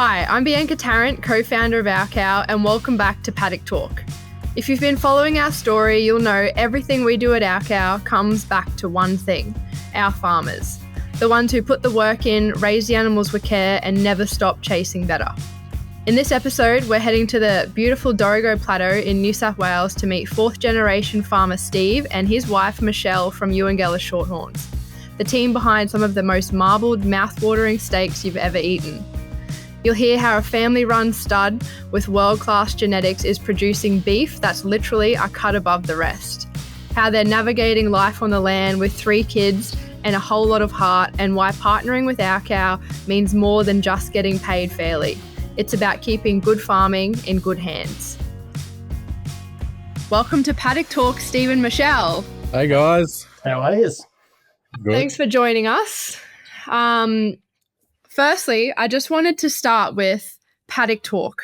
Hi, I'm Bianca Tarrant, co-founder of Our Cow, and welcome back to Paddock Talk. If you've been following our story, you'll know everything we do at Our Cow comes back to one thing: our farmers. The ones who put the work in, raise the animals with care, and never stop chasing better. In this episode, we're heading to the beautiful Dorrigo Plateau in New South Wales to meet fourth generation farmer Steve and his wife Michelle from Eungella Shorthorns, the team behind some of the most marbled, mouth-watering steaks you've ever eaten. You'll hear how a family-run stud with world-class genetics is producing beef that's literally a cut above the rest, how they're navigating life on the land with 3 kids and a whole lot of heart, and why partnering with Our Cow means more than just getting paid fairly. It's about keeping good farming in good hands. Welcome to Paddock Talk, Steve and Michelle. Hey guys. How are you? Good. Thanks for joining us. Firstly, I just wanted to start with Paddock Talk.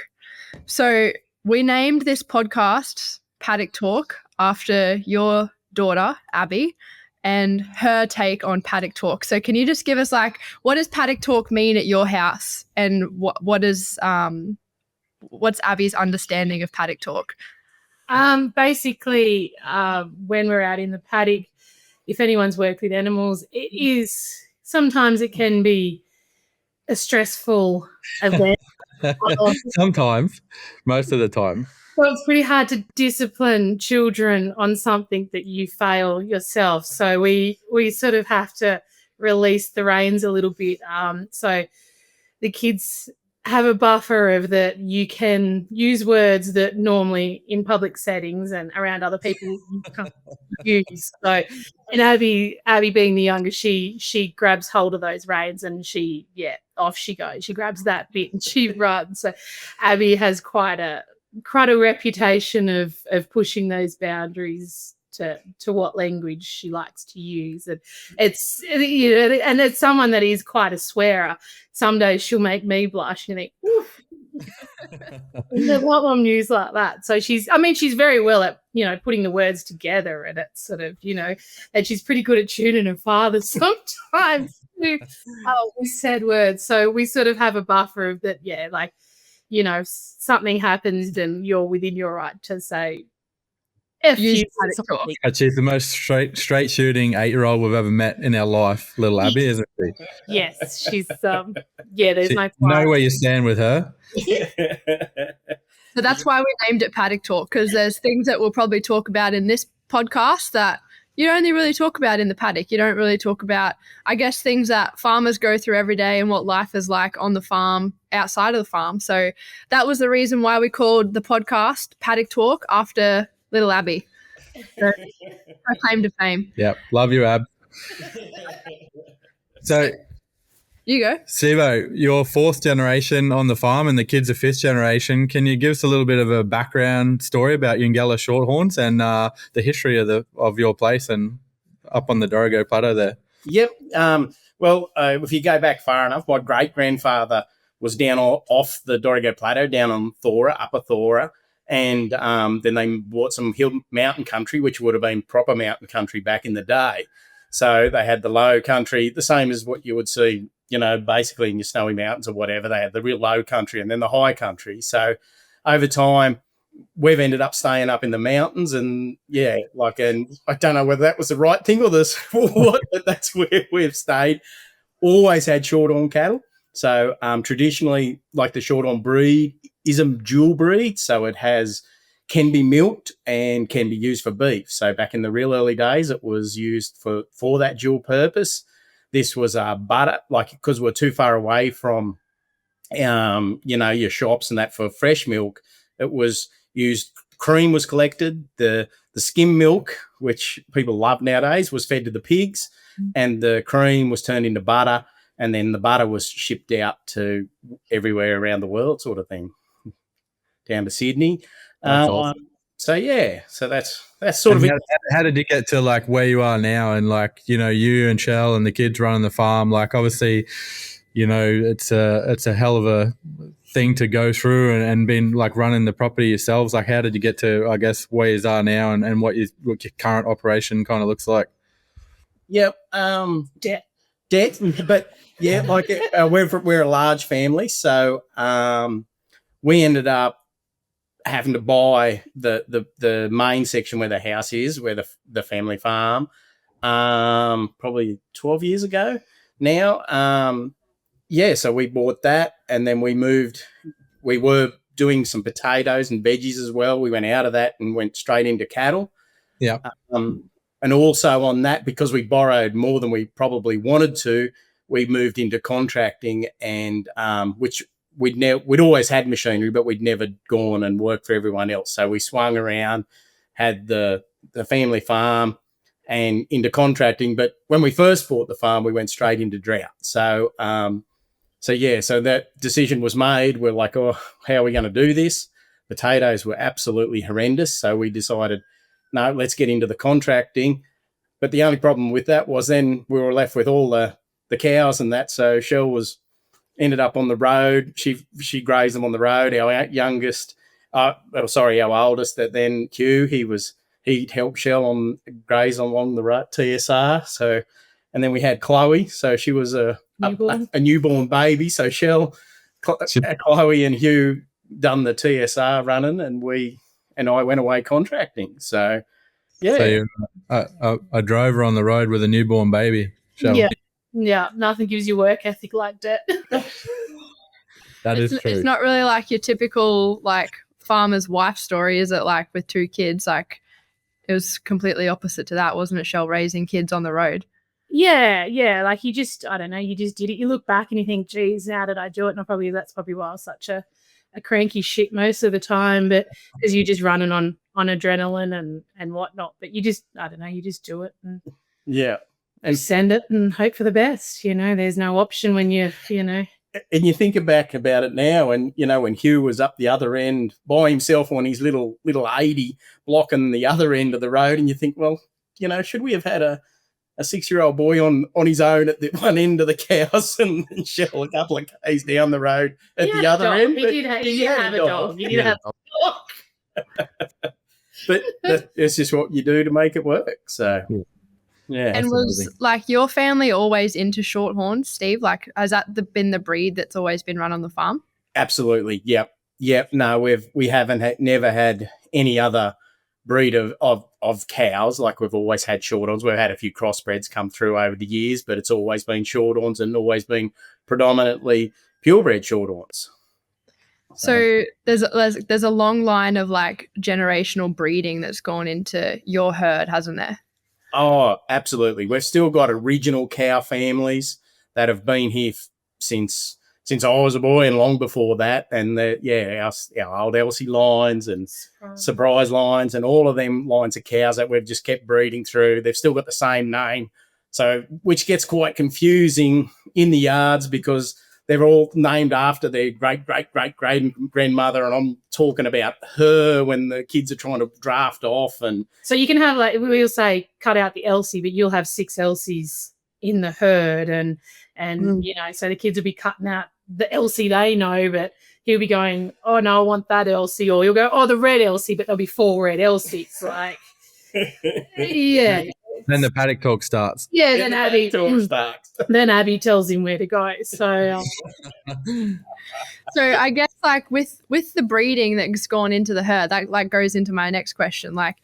So we named this podcast Paddock Talk after your daughter, Abby, and her take on Paddock Talk. So can you just give us what does Paddock Talk mean at your house, and what's Abby's understanding of Paddock Talk? Basically, when we're out in the paddock, if anyone's worked with animals, sometimes it can be a stressful event. Sometimes, most of the time. Well, it's pretty hard to discipline children on something that you fail yourself. So we sort of have to release the reins a little bit. So the kids have a buffer of that you can use words that normally in public settings and around other people you can't use. So, and Abby being the youngest, she grabs hold of those reins and off she goes. She grabs that bit and she runs. So Abby has quite a reputation of pushing those boundaries to what language she likes to use. And it's someone that is quite a swearer. Some days she'll make me blush and think, oof. What mum news like that. So she's very well at, putting the words together, and it's sort of, and she's pretty good at tuning her father sometimes too. With said words. So we sort of have a buffer of that, something happens and you're within your right to say, She's the most straight shooting 8-year-old we've ever met in our life, little Abby, isn't she? Yes, she's there's no know where you stand with her. So that's why we named it Paddock Talk, because there's things that we'll probably talk about in this podcast that you only really talk about in the paddock. You don't really talk about, I guess, things that farmers go through every day and what life is like on the farm, outside of the farm. So that was the reason why we called the podcast Paddock Talk after little Abby. So, her claim to fame. Yep. Love you, Ab. So you go. Sivo, you're 4th generation on the farm and the kids are 5th generation. Can you give us a little bit of a background story about Eungella Shorthorns and the history of your place and up on the Dorrigo Plateau there? Yep. If you go back far enough, my great-grandfather was down off the Dorrigo Plateau, down on Thora, Upper Thora, and then they bought some hill mountain country, which would have been proper mountain country back in the day. So they had the low country, the same as what you would see, basically in your snowy mountains or whatever. They had the real low country and then the high country. So over time, we've ended up staying up in the mountains, and and I don't know whether that was the right thing or what, but that's where we've stayed. Always had shorthorn cattle. So traditionally, like the shorthorn breed is a dual breed, so it can be milked and can be used for beef. So back in the real early days, it was used for that dual purpose. This was butter, because we're too far away from, your shops and that for fresh milk. It was used. Cream was collected. The skim milk, which people love nowadays, was fed to the pigs, and the cream was turned into butter, and then the butter was shipped out to everywhere around the world, sort of thing, down to Sydney. That's awesome. So that's sort of it. How did you get to where you are now, and you and Shell and the kids running the farm? Obviously, it's a hell of a thing to go through and been running the property yourselves. How did you get to, I guess, where you are now and what your current operation kind of looks like? Yep. debt, but yeah, like we're a large family, so we ended up having to buy the main section where the house is, where the family farm, probably 12 years ago now. So we bought that, and then we moved. We were doing some potatoes and veggies as well. We went out of that and went straight into cattle. Yeah. And also on that, because we borrowed more than we probably wanted to, we moved into contracting, and which we'd always had machinery, but we'd never gone and worked for everyone else. So we swung around, had the family farm, and into contracting. But when we first bought the farm, we went straight into drought. So so that decision was made. We're like, oh, how are we going to do this? Potatoes were absolutely horrendous. So we decided, no, let's get into the contracting. But the only problem with that was then we were left with all the cows and that. So Shell ended up on the road. She grazed them on the road. Our youngest, our oldest, that then Hugh, he helped Shell graze along the road, TSR. So, and then we had Chloe. So she was a newborn baby. So Chloe and Hugh done the TSR running, and I went away contracting. So, yeah. So I drove her on the road with a newborn baby. Yeah. Yeah. Nothing gives you work ethic like that. That is true. It's not really like your typical like farmer's wife story, is it? Like with 2 kids, like it was completely opposite to that, wasn't it? Shell raising kids on the road. Yeah. Like you just, I don't know, you just did it. You look back and you think, geez, how did I do it? And that's probably why I was such a cranky shit most of the time, but because you're just running on adrenaline and whatnot. But you just, I don't know, you just do it and and send it and hope for the best. There's no option when you know. And you think back about it now, and when Hugh was up the other end by himself on his little 80 blocking the other end of the road, and you think, well, should we have had a 6-year-old boy on his own at the one end of the cows and Shell a couple of k's down the road at the other end? He did have a dog. He did have a dog. But that's just what you do to make it work. So, yeah. And was amazing. Like your family always into Shorthorns, Steve? Like, has that been the breed that's always been run on the farm? Absolutely. Yep. No, we haven't never had any other breed of cows. Like we've always had Shorthorns. We've had a few crossbreds come through over the years, but it's always been Shorthorns and always been predominantly purebred Shorthorns. So there's a long line of like generational breeding that's gone into your herd, hasn't there? Oh, absolutely. We've still got original cow families that have been here since I was a boy and long before that. And our old Elsie lines and Surprise lines and all of them lines of cows that we've just kept breeding through. They've still got the same name. So, which gets quite confusing in the yards because they're all named after their great-great-great-grandmother, and I'm talking about her when the kids are trying to draft off. And so you can have, like, we'll say cut out the Elsie, but you'll have 6 Elsies in the herd, and so the kids will be cutting out the Elsie they know, but he'll be going, oh, no, I want that Elsie, or he'll go, oh, the red Elsie, but there'll be 4 red Elsies. Like, yeah. Then the Paddock Talk starts. Yeah, then Abby starts. Then Abby tells him where to go. So, so I guess like with the breeding that's gone into the herd, that like goes into my next question. Like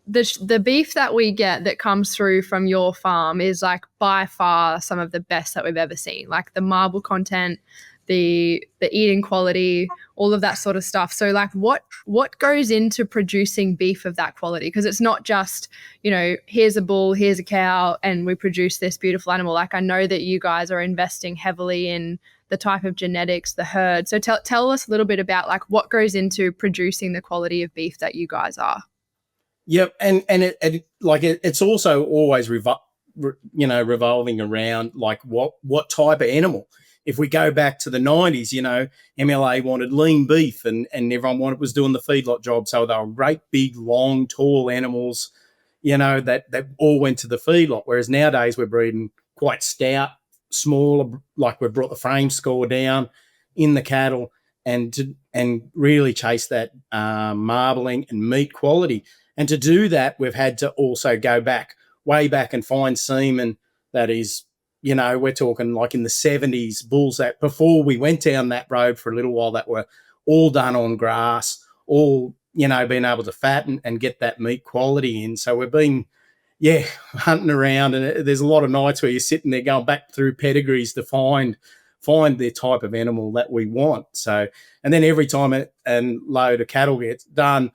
the beef that we get that comes through from your farm is like by far some of the best that we've ever seen. Like the marble content, the eating quality, all of that sort of stuff. So like what goes into producing beef of that quality? Because it's not just, here's a bull, here's a cow, and we produce this beautiful animal. Like I know that you guys are investing heavily in the type of genetics, the herd. So tell us a little bit about like what goes into producing the quality of beef that you guys are. Yep. And it's also always revolving around like what type of animal. If we go back to the 90s, MLA wanted lean beef and everyone was doing the feedlot job. So they were great, big, long, tall animals, that all went to the feedlot. Whereas nowadays we're breeding quite stout, smaller, like we've brought the frame score down in the cattle and really chase that marbling and meat quality. And to do that, we've had to also go way back and find semen that is we're talking like in the 70s, bulls that before we went down that road for a little while that were all done on grass, all, being able to fatten and get that meat quality in. So we've been, hunting around, and there's a lot of nights where you're sitting there going back through pedigrees to find the type of animal that we want. So, and then every time a load of cattle gets done,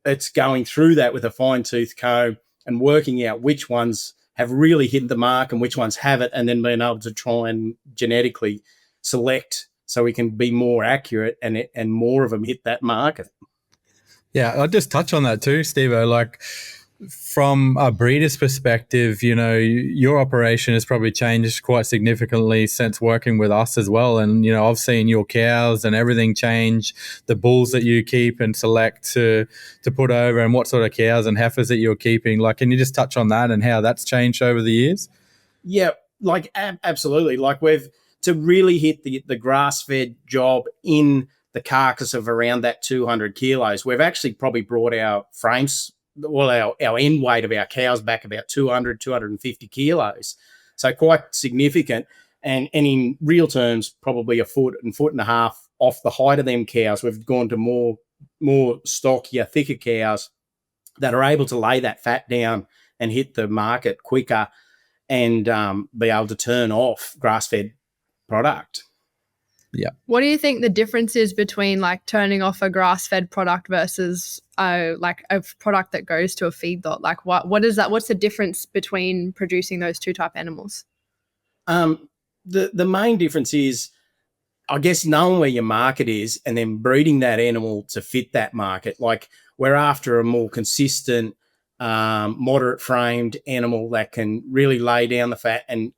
it's going through that with a fine tooth comb and working out which ones have really hit the mark and which ones haven't, and then being able to try and genetically select so we can be more accurate and more of them hit that market. Yeah, I'll just touch on that too, Steve-O. Like, from a breeder's perspective, your operation has probably changed quite significantly since working with us as well. And, I've seen your cows and everything change, the bulls that you keep and select to put over, and what sort of cows and heifers that you're keeping. Like, can you just touch on that and how that's changed over the years? Yeah, like absolutely. Like, to really hit the grass-fed job in the carcass of around that 200 kilos, we've actually probably brought our frames, our end weight of our cows back about 200, 250 kilos. So quite significant. And in real terms, probably a foot and a half off the height of them cows. We've gone to more stockier, thicker cows that are able to lay that fat down and hit the market quicker and be able to turn off grass-fed product. Yeah. What do you think the difference is between like turning off a grass-fed product versus like a product that goes to a feedlot? Like what is that? What's the difference between producing those two type animals? The main difference is, I guess, knowing where your market is and then breeding that animal to fit that market. Like, we're after a more consistent, moderate framed animal that can really lay down the fat and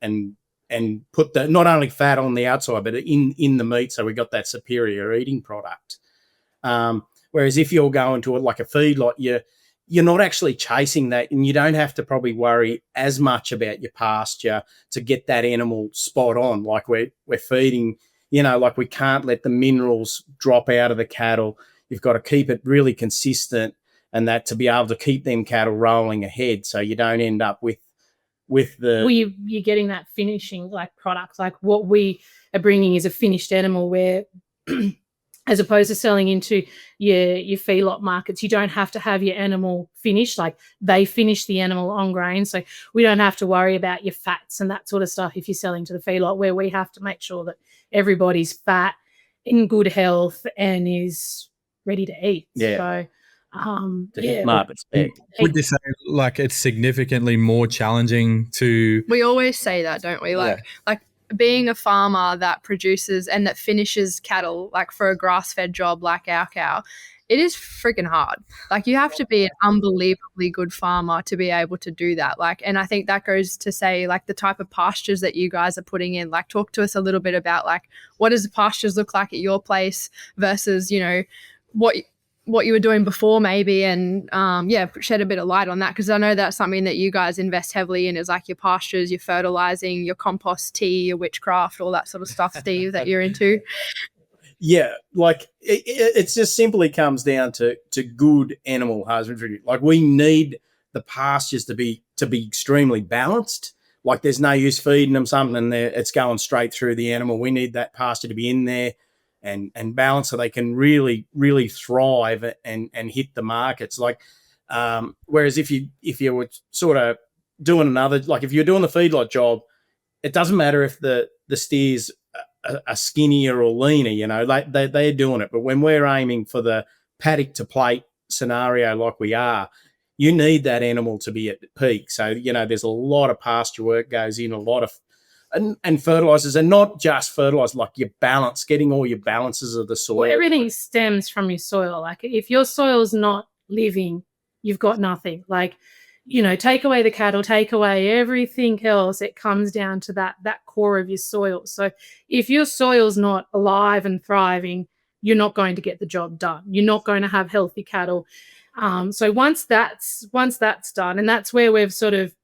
put the not only fat on the outside, but in the meat, so we got that superior eating product. Whereas if you're going to like a feedlot, you're not actually chasing that, and you don't have to probably worry as much about your pasture to get that animal spot on. Like, we're feeding, like, we can't let the minerals drop out of the cattle. You've got to keep it really consistent, and that to be able to keep them cattle rolling ahead, so you don't end up with the... Well, you're getting that finishing like product. Like, what we are bringing is a finished animal where as opposed to selling into your feedlot markets, you don't have to have your animal finished. Like, they finish the animal on grain. So we don't have to worry about your fats and that sort of stuff if you're selling to the feedlot, where we have to make sure that everybody's fat, in good health, and is ready to eat. Yeah. So market spec. Would you say like it's significantly more challenging to... We always say that, don't we? Like being a farmer that produces and that finishes cattle, like for a grass-fed job like our cow, it is freaking hard. Like, you have to be an unbelievably good farmer to be able to do that. Like, and I think that goes to say, like, the type of pastures that you guys are putting in. Like, talk to us a little bit about, like, what does the pastures look like at your place versus, what you were doing before maybe, and shed a bit of light on that, because I know that's something that you guys invest heavily in, is like your pastures, your fertilizing, your compost tea, your witchcraft, all that sort of stuff, Steve, that you're into. Yeah, like it just simply comes down to good animal husbandry. Like, we need the pastures to be extremely balanced. Like, there's no use feeding them something and it's going straight through the animal. We need that pasture to be in there and balance so they can really, really thrive and hit the markets. Like, whereas if you were sort of doing if you're doing the feedlot job, it doesn't matter if the steers are skinnier or leaner, they're doing it. But when we're aiming for the paddock to plate scenario like we are, you need that animal to be at peak. So, there's a lot of pasture work goes in, a lot of and fertilizers, and not just fertilizer, like your balance, getting all your balances of the soil. Well, everything stems from your soil. Like, if your soil's not living, you've got nothing. Like, take away the cattle, take away everything else, it comes down to that core of your soil. So if your soil's not alive and thriving, you're not going to get the job done. You're not going to have healthy cattle. So once that's done, and that's where we've sort of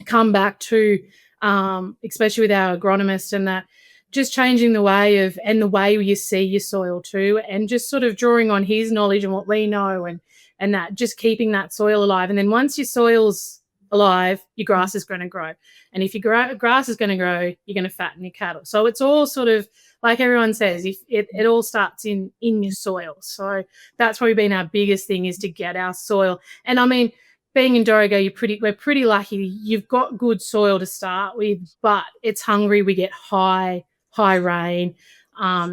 come back to, especially with our agronomist, and that just changing the way you see your soil too, and just sort of drawing on his knowledge and what we know, and that just keeping that soil alive. And then once your soil's alive, your grass is going to grow. And if your grass is going to grow, you're going to fatten your cattle. So it's all sort of, like everyone says, if it all starts in your soil. So that's probably been our biggest thing, is to get our soil. And I mean, being in Dorrigo, we're pretty lucky. You've got good soil to start with, but it's hungry. We get high rain.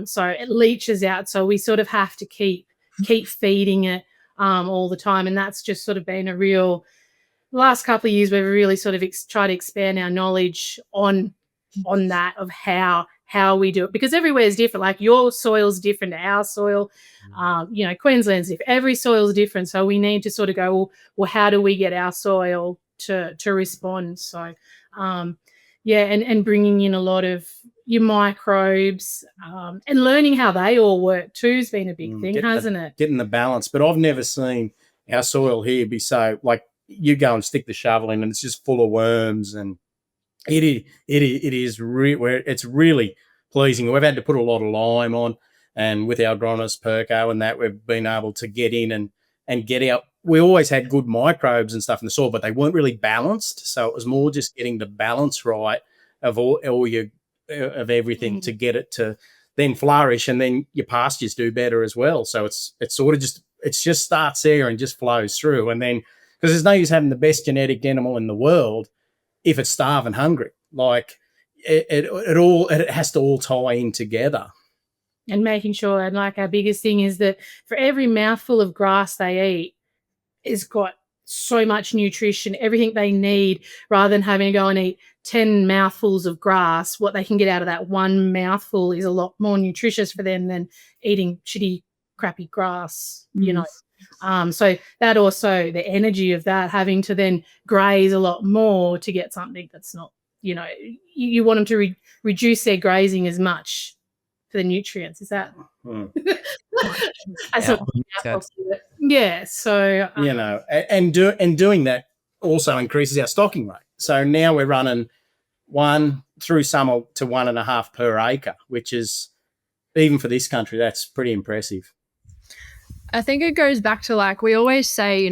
So it leaches out. So we sort of have to keep feeding it all the time. And that's just sort of been a real, the last couple of years, we've really sort of tried to expand our knowledge on that, of how we do it, because everywhere is different. Like your soil's different to our soil. Queensland's different. Every soil's different. So we need to sort of go, well, how do we get our soil to respond? So, and bringing in a lot of your microbes and learning how they all work too has been a big thing, hasn't it? Getting the balance. But I've never seen our soil here be so, like, you go and stick the shovel in and it's just full of worms, and it's really pleasing. We've had to put a lot of lime on, and with our agronomist Perco and that, we've been able to get in and get out. We always had good microbes and stuff in the soil, but they weren't really balanced. So it was more just getting the balance right of all your of everything to get it to then flourish, and then your pastures do better as well. So it's sort of just starts there and just flows through, and then, because there's no use having the best genetic animal in the world if it's starving hungry. Like it has to all tie in together. And making sure, and like our biggest thing is that for every mouthful of grass they eat, it's got so much nutrition, everything they need, rather than having to go and eat 10 mouthfuls of grass. What they can get out of that one mouthful is a lot more nutritious for them than eating shitty, crappy grass, So that also, the energy of that, having to then graze a lot more to get something that's not, you want them to reduce their grazing as much for the nutrients. Is that? Yeah. So and doing that also increases our stocking rate. So now we're running 1 through summer to 1.5 per acre, which is, even for this country, that's pretty impressive. I think it goes back to, like, we always say,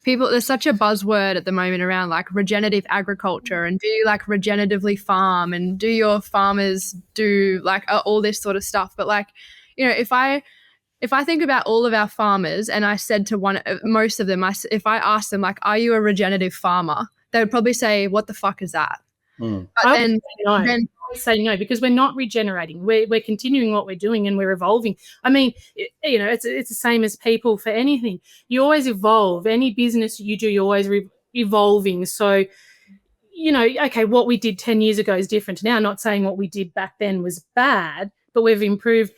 people, there's such a buzzword at the moment around like regenerative agriculture, and do you like regeneratively farm, and do your farmers do like all this sort of stuff. But like, if I think about all of our farmers, and I said to most of them, if I asked them, like, are you a regenerative farmer? They would probably say, what the fuck is that? But then say no, because we're not regenerating. We're continuing what we're doing, and we're evolving. I mean, it's the same as people for anything. You always evolve. Any business you do, you're always evolving. So, okay, what we did 10 years ago is different now. Not saying what we did back then was bad, but we've improved,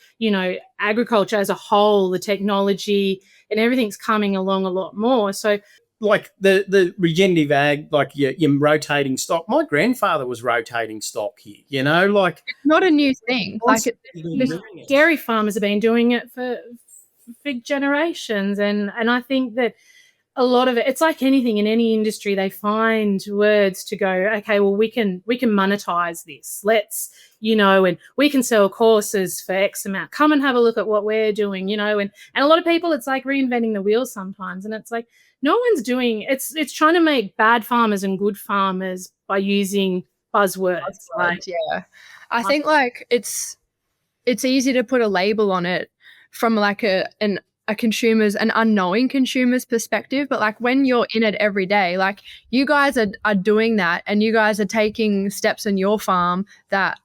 agriculture as a whole, the technology and everything's coming along a lot more. So, like the regenerative ag, like your rotating stock. My grandfather was rotating stock here, like. It's not a new thing. Like, dairy farmers have been doing it for generations. And I think that a lot of it, it's like anything in any industry, they find words to go, okay, well, we can monetize this. Let's, and we can sell courses for X amount. Come and have a look at what we're doing, and a lot of people, it's like reinventing the wheel sometimes. And it's like, no one's doing, it's trying to make bad farmers and good farmers by using buzzwords. I think like it's easy to put a label on it from like a consumer's, an unknowing consumer's perspective, but like when you're in it every day, like you guys are doing that, and you guys are taking steps in your farm that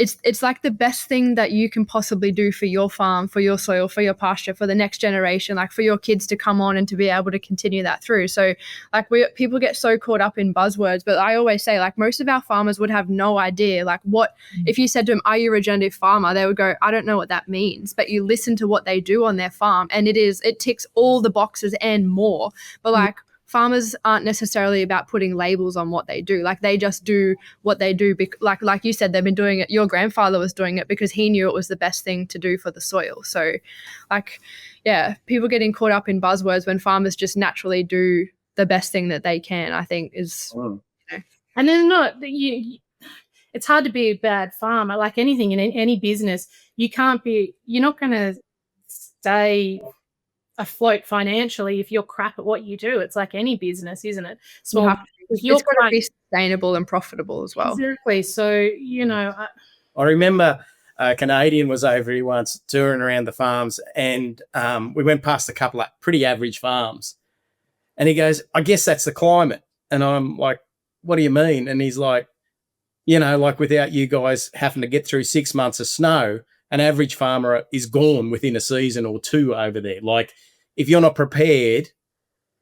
it's like the best thing that you can possibly do for your farm, for your soil, for your pasture, for the next generation, like for your kids to come on and to be able to continue that through. So like people get so caught up in buzzwords, but I always say, like, most of our farmers would have no idea, like, what if you said to them, are you a regenerative farmer? They would go, I don't know what that means. But you listen to what they do on their farm, and it ticks all the boxes and more. But like, farmers aren't necessarily about putting labels on what they do. Like, they just do what they do. Like you said, they've been doing it. Your grandfather was doing it because he knew it was the best thing to do for the soil. So like, yeah, people getting caught up in buzzwords when farmers just naturally do the best thing that they can, I think is, And then it's hard to be a bad farmer. Like anything in any business, you're not going to stay afloat financially if you're crap at what you do. It's like any business, isn't it? Small If you're It's got to be sustainable and profitable as well. Exactly. So, you know, I remember a Canadian was over here once touring around the farms, and we went past a couple of pretty average farms. And he goes, I guess that's the climate. And I'm like, what do you mean? And he's like, you know, like without you guys having to get through 6 months of snow, an average farmer is gone within a season or two over there. Like, if you're not prepared,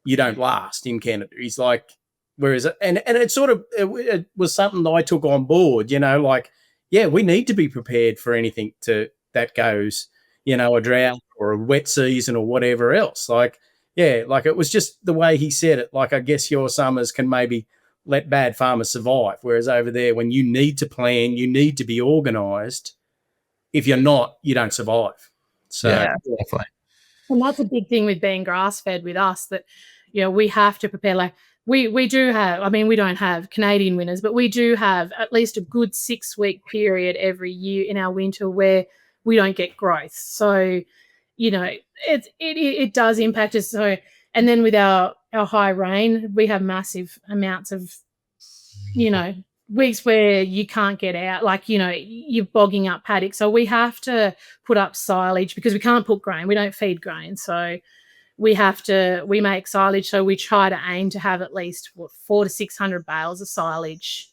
you don't last in Canada. He's like, whereas, and it sort of, it was something that I took on board, you know, like, yeah, we need to be prepared for anything that goes, you know, a drought or a wet season or whatever else. Like, yeah, like it was just the way he said it. Like, I guess your summers can maybe let bad farmers survive. Whereas over there, when you need to plan, you need to be organised. If you're not, you don't survive. So, Yeah, definitely. and that's a big thing with being grass-fed with us, that, you know, we have to prepare. Like, we do have, I mean, we don't have Canadian winters, but we do have at least a good 6-week period every year in our winter where we don't get growth. So, you know, it does impact us. So, and then with our high rain, we have massive amounts of, you know, weeks where you can't get out, like, you know, you're bogging up paddocks. So we have to put up silage because we can't put grain. We don't feed grain. So we make silage. So we try to aim to have at least 400 to 600 bales of silage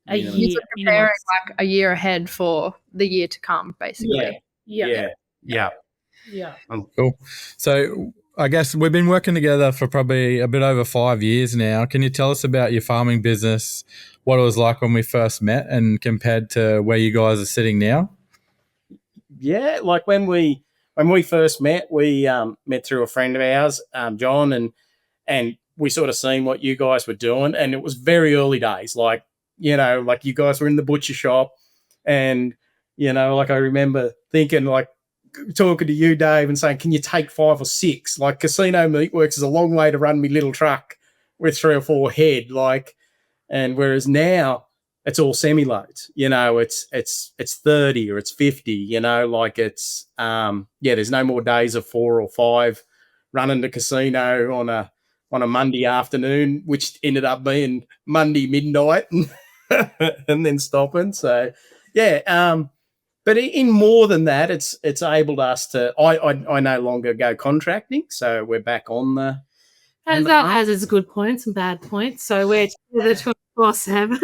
a year. You're preparing like a year ahead for the year to come, basically. Yeah. Cool. So I guess we've been working together for probably a bit over 5 years now. Can you tell us about your farming business, what it was like when we first met and compared to where you guys are sitting now? Yeah, like when we first met, we met through a friend of ours, John, and we sort of seen what you guys were doing, and it was very early days. Like, you know, like you guys were in the butcher shop, and, you know, like I remember thinking, like, talking to you, Dave, and saying, can you take 5 or 6? Like, Casino Meatworks is a long way to run my little truck with 3 or 4 head. Like, and whereas now it's all semi-loads, you know, it's 30 or it's 50, you know, like it's, there's no more days of 4 or 5 running to Casino on a Monday afternoon, which ended up being Monday midnight and then stopping. So, yeah, but in more than that, it's enabled us to. I no longer go contracting, so we're back on the. That has its good points and bad points. So we're together 24/7.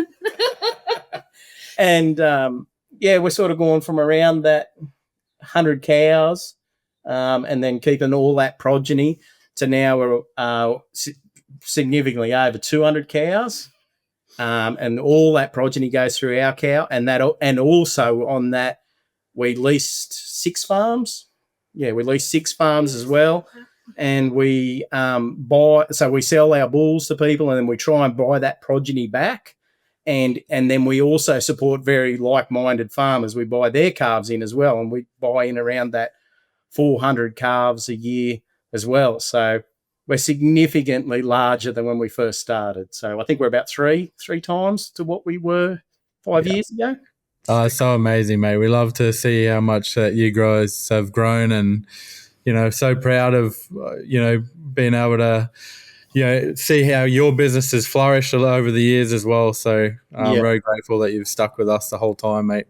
And we're sort of going from around that 100 cows, and then keeping all that progeny to now we're significantly over 200 cows, and all that progeny goes through our cow, and also on that. We leased 6 farms. Yeah, we leased 6 farms as well. And we we sell our bulls to people, and then we try and buy that progeny back. And then we also support very like-minded farmers. We buy their calves in as well, and we buy in around that 400 calves a year as well. So we're significantly larger than when we first started. So I think we're about three times to what we were 5 years ago. Oh, it's so amazing, mate. We love to see how much that you guys have grown, and, you know, so proud of, you know, being able to, you know, see how your business has flourished over the years as well. So I'm very grateful that you've stuck with us the whole time, mate.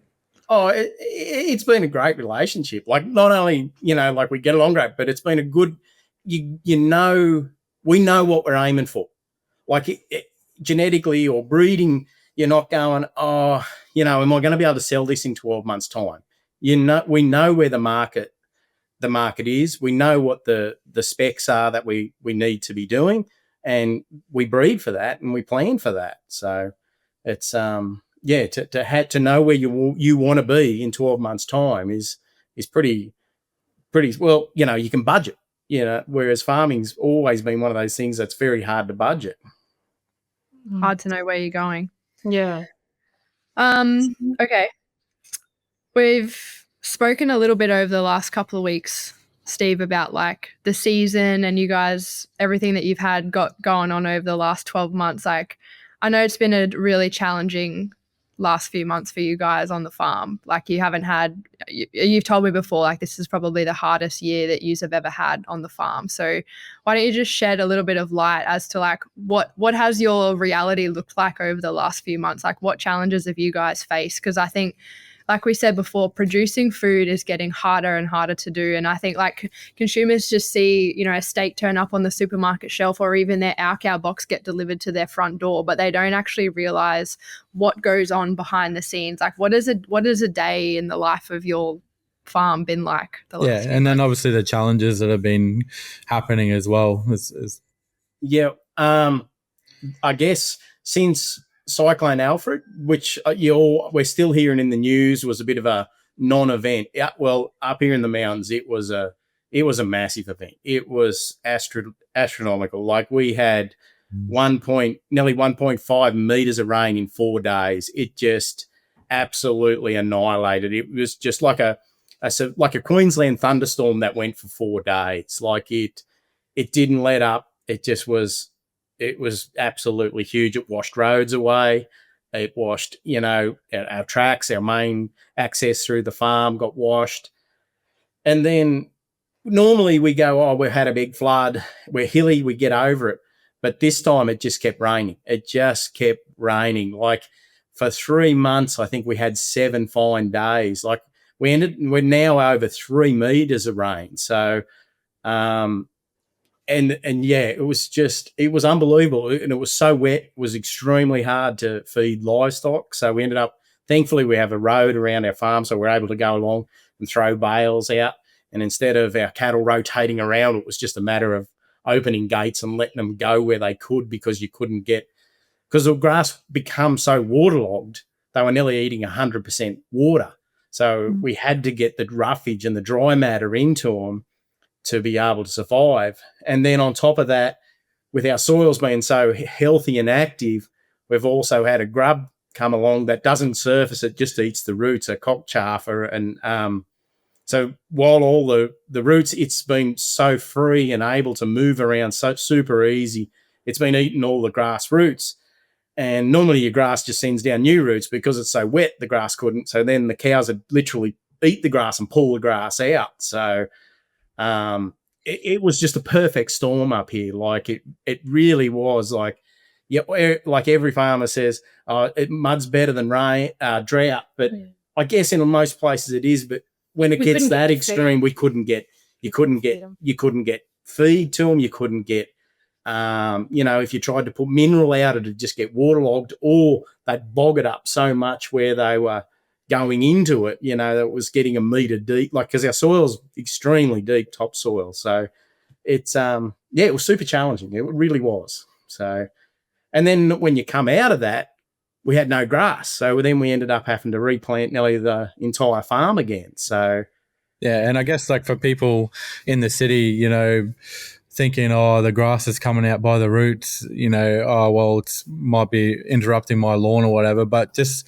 Oh, it's been a great relationship. Like, not only, you know, like we get along great, but it's been a good, you know, we know what we're aiming for. Like genetically or breeding, you're not going, oh, you know, am I going to be able to sell this in 12 months' time? You know, we know where the market is. We know what the specs are that we need to be doing, and we breed for that and we plan for that. So it's to know where you want to be in 12 months' time is pretty well. You know, you can budget. You know, whereas farming's always been one of those things that's very hard to budget. Hard to know where you're going. Yeah. Okay. We've spoken a little bit over the last couple of weeks, Steve, about like the season and you guys, everything that you've had got going on over the last 12 months. Like, I know it's been a really challenging last few months for you guys on the farm? Like, you haven't had, you've told me before, like, this is probably the hardest year that you have ever had on the farm. So why don't you just shed a little bit of light as to like what has your reality looked like over the last few months? Like, what challenges have you guys faced? Because I think, like we said before, producing food is getting harder and harder to do. And I think like consumers just see, a steak turn up on the supermarket shelf, or even their our cow box get delivered to their front door, but they don't actually realize what goes on behind the scenes. Like, what is a day in the life of your farm been like? And then obviously the challenges that have been happening as well. I guess since Cyclone Alfred, which we're still hearing in the news, was a bit of a non-event. Well, up here in the mountains, it was a massive event. It was astronomical. Like, we had nearly 1.5 meters of rain in 4 days. It just absolutely annihilated. It was just like a Queensland thunderstorm that went for 4 days. Like, it didn't let up. It was absolutely huge. It washed roads away. It washed, our tracks, our main access through the farm got washed. And then normally we go, we've had a big flood. We're hilly, we get over it. But this time it just kept raining. It just kept raining. Like, for 3 months, I think we had 7 fine days. Like, we're now over 3 meters of rain. So, it was unbelievable. And it was so wet. It was extremely hard to feed livestock. So we ended up, thankfully, we have a road around our farm, so we're able to go along and throw bales out. And instead of our cattle rotating around, it was just a matter of opening gates and letting them go where they could, because the grass become so waterlogged, they were nearly eating 100% water. So we had to get the roughage and the dry matter into them to be able to survive. And then on top of that, with our soils being so healthy and active, we've also had a grub come along that doesn't surface, it just eats the roots, a cockchafer. And so while all the roots, it's been so free and able to move around so super easy, it's been eating all the grass roots. And normally your grass just sends down new roots. Because it's so wet, the grass couldn't. So then the cows would literally eat the grass and pull the grass out. So it was just a perfect storm up here. Like, it really was. Like, like every farmer says, mud's better than drought. But I guess in most places it is. But when it gets that extreme, you couldn't get feed to them. You couldn't get, if you tried to put mineral out, it'd just get waterlogged, or they'd bog it up so much where they were going into it, that it was getting a metre deep, like, because our soil's extremely deep topsoil. So it's, it was super challenging. It really was. So, and then when you come out of that, we had no grass. So then we ended up having to replant nearly the entire farm again. So, yeah. And I guess, like, for people in the city, thinking, the grass is coming out by the roots, it might be interrupting my lawn or whatever. But just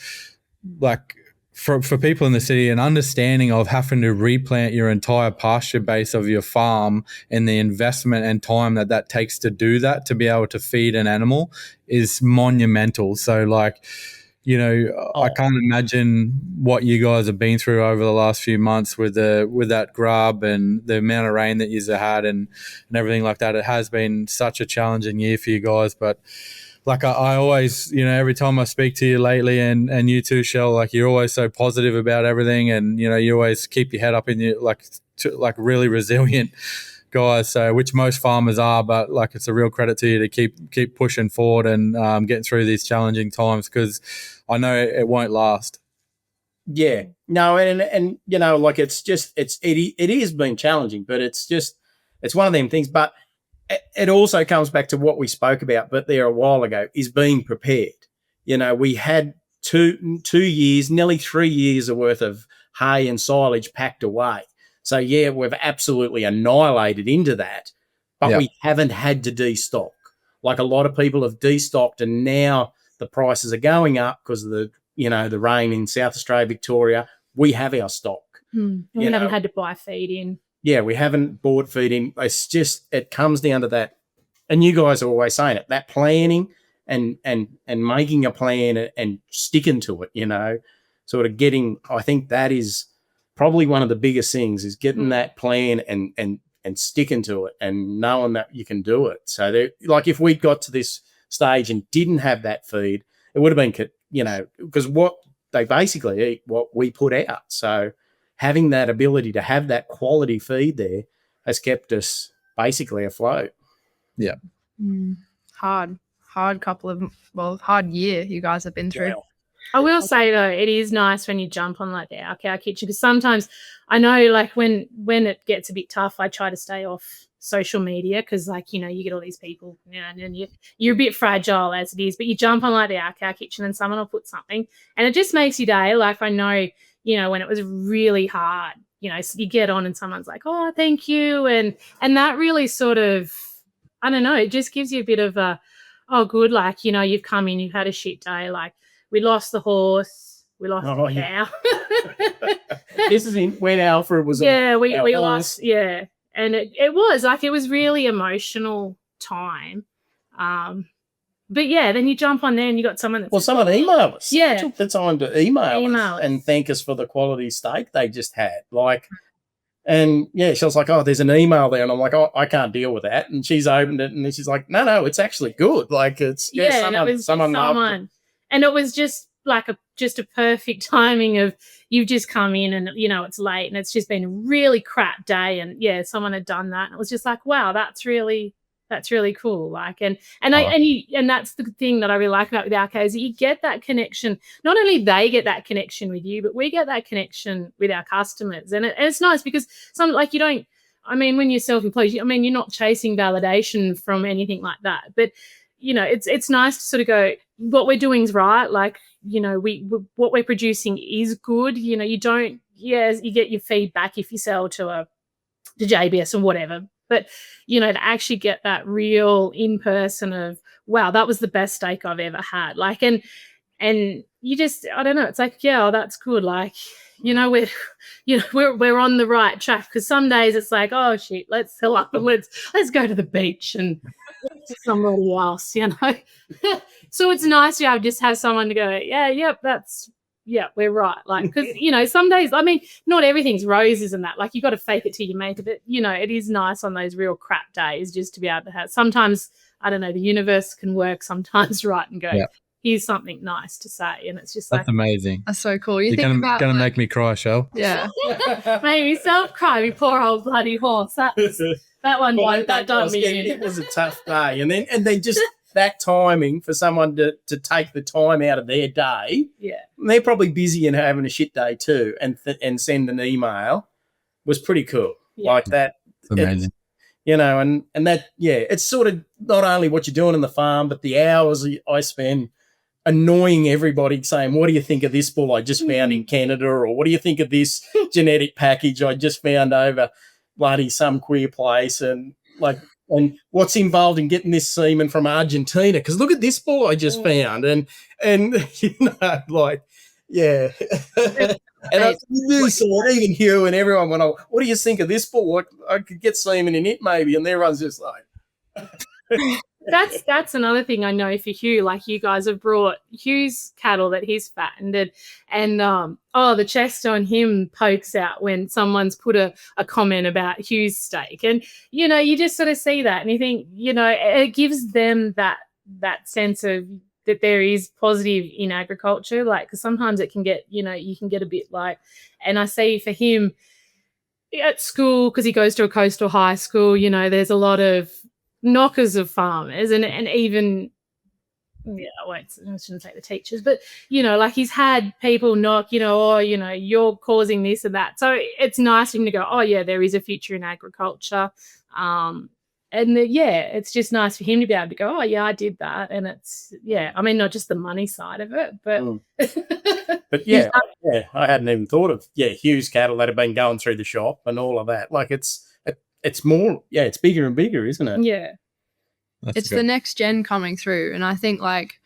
like, for people in the city, an understanding of having to replant your entire pasture base of your farm and the investment and time that takes to do that, to be able to feed an animal, is monumental. So, like, I can't imagine what you guys have been through over the last few months with that grub and the amount of rain that you've had and everything like that. It has been such a challenging year for you guys. But like, I always, every time I speak to you lately, and you too, Shell, like, you're always so positive about everything, and you always keep your head up in your like really resilient guys. So, which most farmers are, but like, it's a real credit to you to keep pushing forward and getting through these challenging times, because I know it won't last. Yeah, no, and like, it is been challenging, but it's one of them things. But it also comes back to what we spoke about, but there a while ago, is being prepared. We had two years, nearly 3 years worth of hay and silage packed away. So yeah, we've absolutely annihilated into that, but we haven't had to destock. Like, a lot of people have destocked, and now the prices are going up because of the rain in South Australia, Victoria. We have our stock. We haven't had to buy feed in. Yeah, we haven't bought feed in. It's just, it comes down to that. And you guys are always saying it, that planning and making a plan and sticking to it, you know, sort of getting, I think that is probably one of the biggest things, is getting that plan and sticking to it and knowing that you can do it. So like if we got to this stage and didn't have that feed, it would have been, you know, because what they basically eat what we put out. So having that ability to have that quality feed there has kept us basically afloat. Yeah. Hard year you guys have been through. Yeah. I will say though, it is nice when you jump on like the Our Cow Kitchen, because sometimes I know like when it gets a bit tough, I try to stay off social media because, like, you know, you get all these people, you know, and you're a bit fragile as it is, but you jump on like the Our Cow Kitchen and someone will put something and it just makes your day. Like I know, you know, when it was really hard, you know, so you get on and someone's like, oh, thank you. And that really sort of, I don't know, it just gives you a bit of a, oh, good, like, you know, you've come in, you've had a shit day, like, we lost the horse. We lost the cow. This is when Alfred was. Yeah, we lost. Yeah, and it was like it was really emotional time. But yeah, then you jump on there and you got someone. Someone emailed us. Yeah, took the time to email us and thank us for the quality steak they just had. Like, and yeah, she was like, "Oh, there's an email there," and I'm like, "Oh, I can't deal with that." And she's opened it and she's like, "No, it's actually good. Like, it's someone." And it was just like a perfect timing of you've just come in and, you know, it's late and it's just been a really crap day. And yeah, someone had done that. And it was just like, wow, that's really cool. Like, and that's the thing that I really like about with Our Cow is that you get that connection. Not only they get that connection with you, but we get that connection with our customers. And it's nice because when you're self-employed, you're not chasing validation from anything like that. But you know, it's nice to sort of go, what we're doing is right. Like, you know, what we're producing is good. You know, you get your feedback if you sell to JBS or whatever. But, you know, to actually get that real in person of, wow, that was the best steak I've ever had. Like, and you just, I don't know, it's like, yeah, that's good. Like, you know, we're on the right track, because some days it's like, oh shit, let's fill up and let's go to the beach and somebody else, you know. So it's nice to just have someone to go, we're right. Like, because, you know, some days, not everything's roses and that. Like, you got to fake it till you make it. But, you know, it is nice on those real crap days just to be able to have. Sometimes, I don't know, the universe can work sometimes right and go, here's something nice to say. And it's just that's amazing. That's so cool. You're going to make me cry, Shell. Yeah. Made myself cry, me poor old bloody horse. That one, that done me. It was a tough day. And then just that timing for someone to take the time out of their day. Yeah. They're probably busy and having a shit day too, and send an email was pretty cool. Yeah. Like that. It's amazing. You know, and that, it's sort of not only what you're doing in the farm, but the hours I spend annoying everybody saying, what do you think of this bull I just found in Canada? Or what do you think of this genetic package I just found over bloody some queer place? And like, and what's involved in getting this semen from Argentina? Because look at this bull I just found. And you know, like, yeah. And I knew even Hugh and everyone went, oh, what do you think of this bull? I could get semen in it maybe. And everyone's just like... That's another thing I know for Hugh. Like, you guys have brought Hugh's cattle that he's fattened, and the chest on him pokes out when someone's put a comment about Hugh's steak, and you know, you just sort of see that and you think, you know, it gives them that sense of that there is positive in agriculture. Like, because sometimes it can get, you know, you can get a bit like, and I see for him at school, because he goes to a coastal high school, you know, there's a lot of knockers of farmers and even I shouldn't say the teachers, but you know, like, he's had people knock, you know, oh, you know, you're causing this and that. So it's nice for him to go, oh yeah, there is a future in agriculture. It's just nice for him to be able to go, oh yeah, I did that. And it's, not just the money side of it, but but I hadn't even thought of Hugh's cattle that have been going through the shop and all of that. Like, it's more, it's bigger and bigger, isn't it? Yeah. It's the next gen coming through. And I think, like,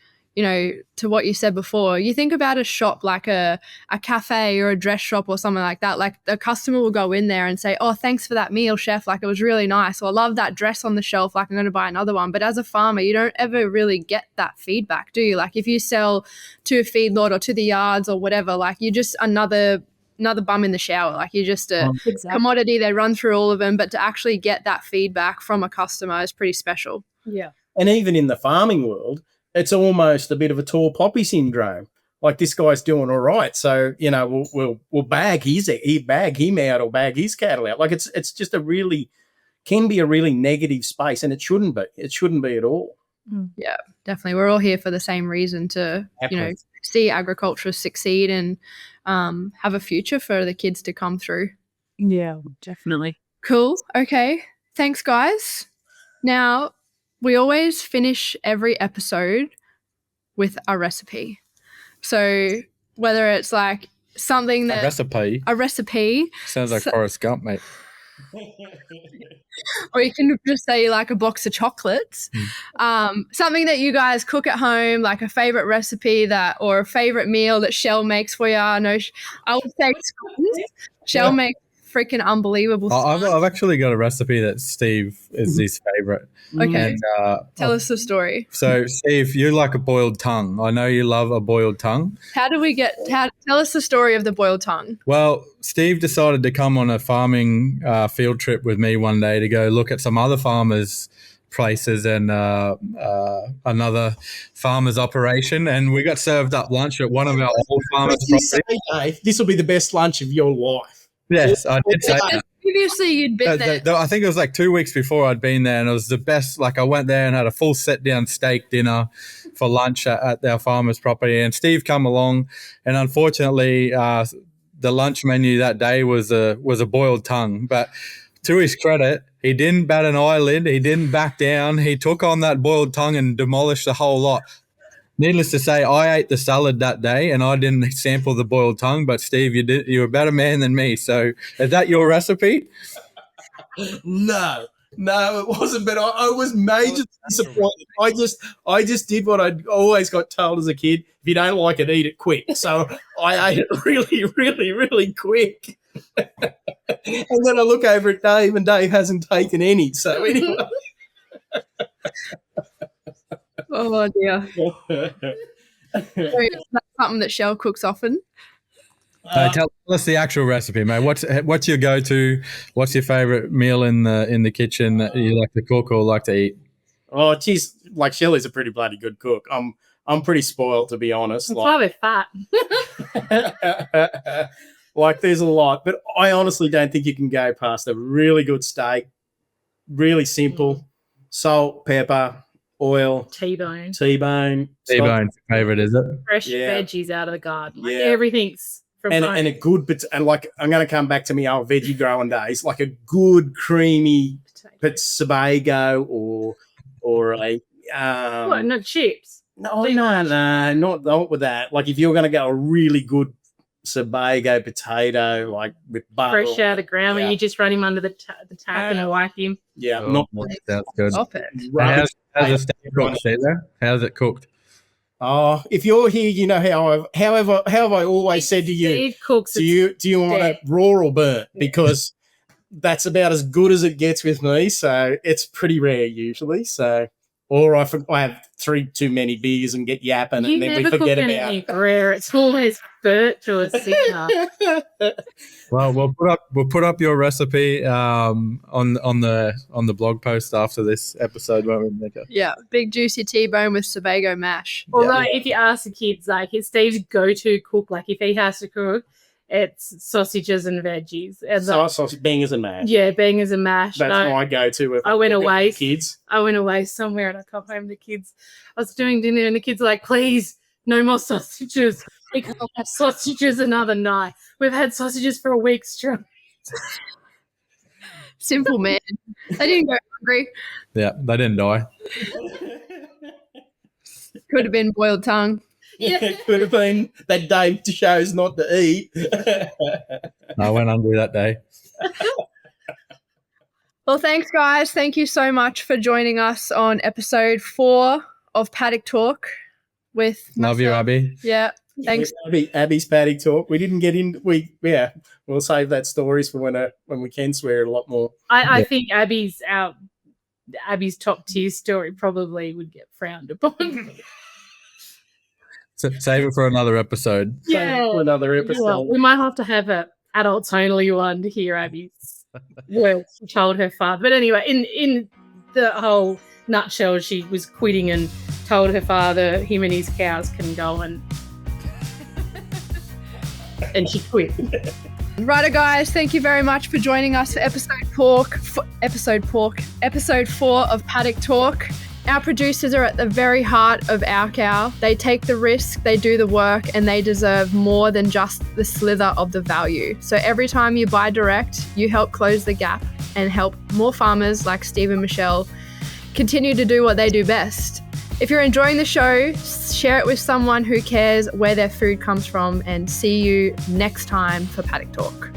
to what you said before, you think about a shop like a cafe or a dress shop or something like that. Like the customer will go in there and say, oh, thanks for that meal, chef. Like it was really nice. Or I love that dress on the shelf. Like I'm going to buy another one. But as a farmer, you don't ever really get that feedback, do you? Like if you sell to a feedlot or to the yards or whatever, like you're just another bum in the shower. Like you're just a commodity. They run through all of them. But to actually get that feedback from a customer is pretty special. Yeah. And even in the farming world, it's almost a bit of a tall poppy syndrome. Like this guy's doing all right, so we'll bag him out or bag his cattle out. Like it's just can be a really negative space, and it shouldn't be. It shouldn't be at all. Yeah, definitely. We're all here for the same reason to see agriculture succeed and have a future for the kids to come through. Yeah, definitely. Cool. Okay. Thanks, guys. Now, we always finish every episode with a recipe. So whether it's like something that... A recipe. Sounds like Forrest Gump, mate. Or you can just say like a box of chocolates. Something that you guys cook at home, like a favourite recipe or a favourite meal that Shell makes for you. I would say scones. Shell makes freaking unbelievable stuff. I've actually got a recipe that Steve is his favourite. Okay. And, tell us the story. So, Steve, you like a boiled tongue. I know you love a boiled tongue. Tell us the story of the boiled tongue. Well, Steve decided to come on a farming field trip with me one day to go look at some other farmers' places and another farmer's operation, and we got served up lunch at one of our old farmers' properties. Dave, this will be the best lunch of your life. Yes, I did say that. Previously, you'd been there. I think it was like 2 weeks before I'd been there, and it was the best. Like I went there and had a full sit-down steak dinner for lunch at our farmer's property, and Steve come along, and unfortunately, the lunch menu that day was a boiled tongue. But to his credit, he didn't bat an eyelid. He didn't back down. He took on that boiled tongue and demolished the whole lot. Needless to say, I ate the salad that day and I didn't sample the boiled tongue, but Steve, you were a better man than me. So is that your recipe? No, it wasn't, but I was majorly disappointed. I just did what I always got told as a kid. If you don't like it, eat it quick. So I ate it really, really, really quick. And then I look over at Dave and Dave hasn't taken any. So anyway. Oh, dear. So that's something that Shell cooks often? Tell us the actual recipe, mate. What's your go-to? What's your favourite meal in the kitchen that you like to cook or like to eat? Oh, geez, like Shelley's a pretty bloody good cook. I'm pretty spoiled, to be honest. That's why we're fat. Like there's a lot, but I honestly don't think you can go past a really good steak, really simple, salt, pepper, oil, T-bone. T-bone's favourite, is it? Fresh veggies out of the garden. Like Yeah. everything's from home. and a good, and like I'm going to come back to my old veggie growing days, like a good creamy Sebago or a what, not chips? no, not with that. Like if you're going to go a really good Sebago potato, like with butter, Fresh out of the ground, when you just run him under the tap and wipe him. yeah, Oh, not that's good. Stop it. rubbish. How's the steak cooked, Caesar? How's it cooked? Oh, if you're here, you know how have I always said to you? Steve cooks. Do you want it raw or burnt? Because that's about as good as it gets with me. So it's pretty rare usually. So, or I have 3 too many beers and get yapping, and then we forget about it. Rare. It's always burnt to a sinner. Well, we'll put up your recipe on the blog post after this episode, won't we, Mika? Yeah, big juicy T-bone with Sebago mash. Although if you ask the kids, like it's Steve's go-to cook, like if he has to cook, it's sausages and veggies. And Sausage, bangers and mash. yeah, bangers and mash. That's my go-to. If I went away. Kids. I went away somewhere and I come home. The kids, I was doing dinner and the kids were like, "Please, no more sausages. We can't have sausages another night. We've had sausages for a week straight." Simple, man. They didn't go hungry. Yeah, they didn't die. Could have been boiled tongue. Yeah, it could have been that Dave chose not to eat. I went hungry that day. Well, thanks, guys. Thank you so much for joining us on episode 4 of Paddock Talk. with Love you, myself. Abby. Yeah. Thanks. Abby's Paddock Talk. We didn't get in. We'll save that stories for when we can swear a lot more. I think Abby's top tier story probably would get frowned upon. So save it for another episode. Yeah. For another episode. Well, we might have to have a adults only one to hear Abby's. Well, she told her father. But anyway, in the whole nutshell, she was quitting and told her father him and his cows can go and she quit. Righto, guys. Thank you very much for joining us for episode 4 of Paddock Talk. Our producers are at the very heart of our cow. They take the risk, they do the work, and they deserve more than just the slither of the value. So every time you buy direct, you help close the gap and help more farmers like Steve and Michelle continue to do what they do best. If you're enjoying the show, share it with someone who cares where their food comes from, and see you next time for Paddock Talk.